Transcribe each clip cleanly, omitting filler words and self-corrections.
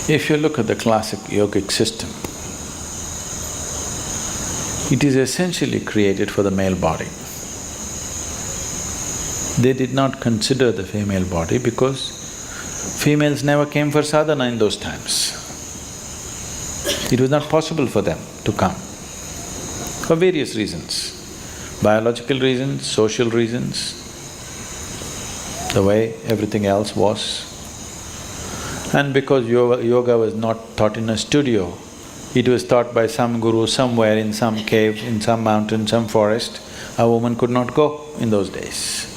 If you look at the classic yogic system, it is essentially created for the male body. They did not consider the female body because females never came for sadhana in those times. It was not possible for them to come, for various reasons. Biological reasons, social reasons, the way everything else was. And because yoga was not taught in a studio, it was taught by some guru somewhere in some cave, in some mountain, some forest. A woman could not go in those days.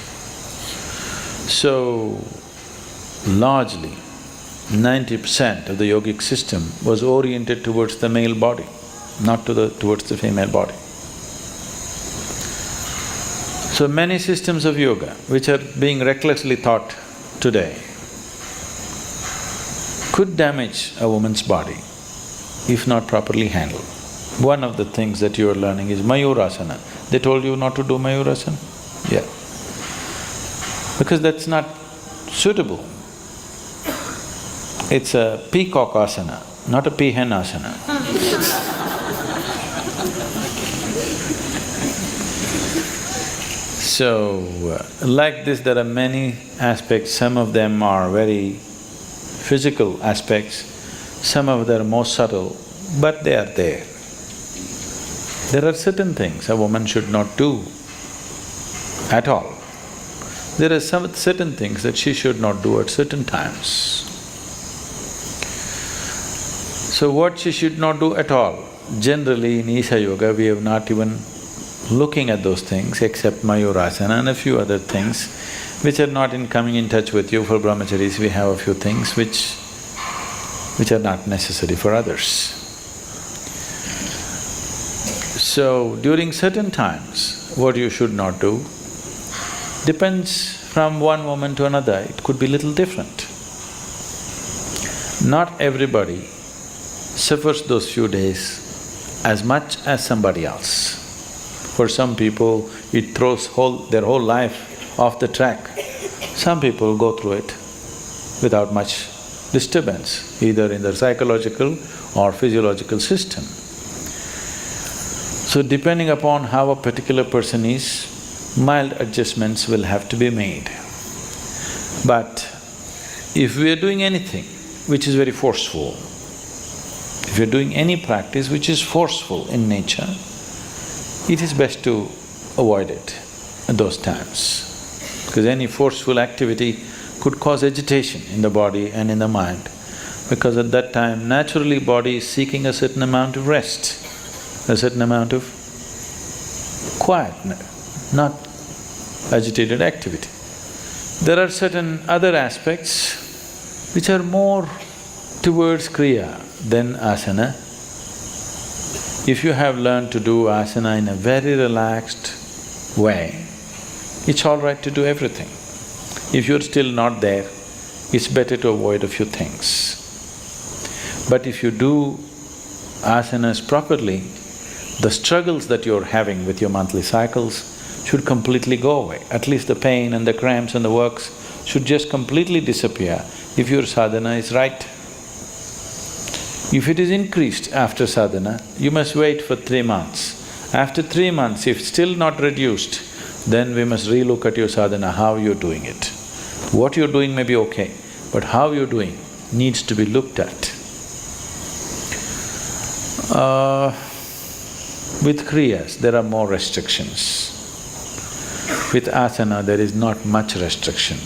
So, largely, 90% of the yogic system was oriented towards the male body, not towards the female body. So many systems of yoga which are being recklessly taught today could damage a woman's body if not properly handled. One of the things that you are learning is Mayurasana. They told you not to do Mayurasana? Yeah. Because that's not suitable. It's a peacock asana, not a peahen asana. So, like this there are many aspects, some of them are very physical aspects, some of them are more subtle, but they are there. There are certain things a woman should not do at all. There are some certain things that she should not do at certain times. So what she should not do at all, generally in Isha Yoga we have not even looking at those things except Mayurasana and a few other things which are not in coming in touch with you. For brahmacharis we have a few things which are not necessary for others. So during certain times, what you should not do depends from one woman to another, it could be little different. Not everybody suffers those few days as much as somebody else. For some people, it throws their whole life off the track. Some people go through it without much disturbance, either in their psychological or physiological system. So depending upon how a particular person is, mild adjustments will have to be made. But if we are doing anything which is very forceful, if you're doing any practice which is forceful in nature, it is best to avoid it at those times. Because any forceful activity could cause agitation in the body and in the mind, because at that time naturally body is seeking a certain amount of rest, a certain amount of quiet, not agitated activity. There are certain other aspects which are more towards Kriya than asana. If you have learned to do asana in a very relaxed way, it's all right to do everything. If you're still not there, it's better to avoid a few things. But if you do asanas properly, the struggles that you're having with your monthly cycles should completely go away. At least the pain and the cramps and the works should just completely disappear if your sadhana is right. If it is increased after sadhana, you must wait for 3 months. After 3 months, if still not reduced, then we must relook at your sadhana, how you're doing it. What you're doing may be okay, but how you're doing needs to be looked at. With kriyas, there are more restrictions. With asana, there is not much restriction.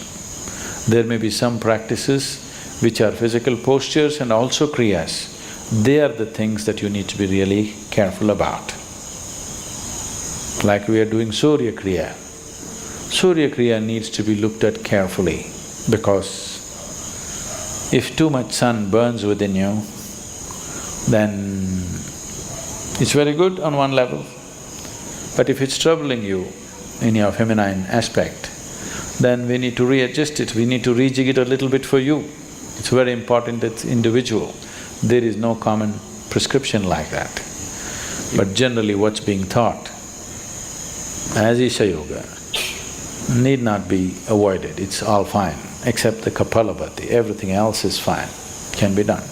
There may be some practices which are physical postures and also kriyas. They are the things that you need to be really careful about. Like we are doing Surya Kriya. Surya Kriya needs to be looked at carefully because if too much sun burns within you, then it's very good on one level. But if it's troubling you in your feminine aspect, then we need to readjust it, we need to rejig it a little bit for you. It's very important, it's individual. There is no common prescription like that. But generally what's being taught as Isha Yoga need not be avoided, it's all fine, except the Kapalabhati, everything else is fine, can be done.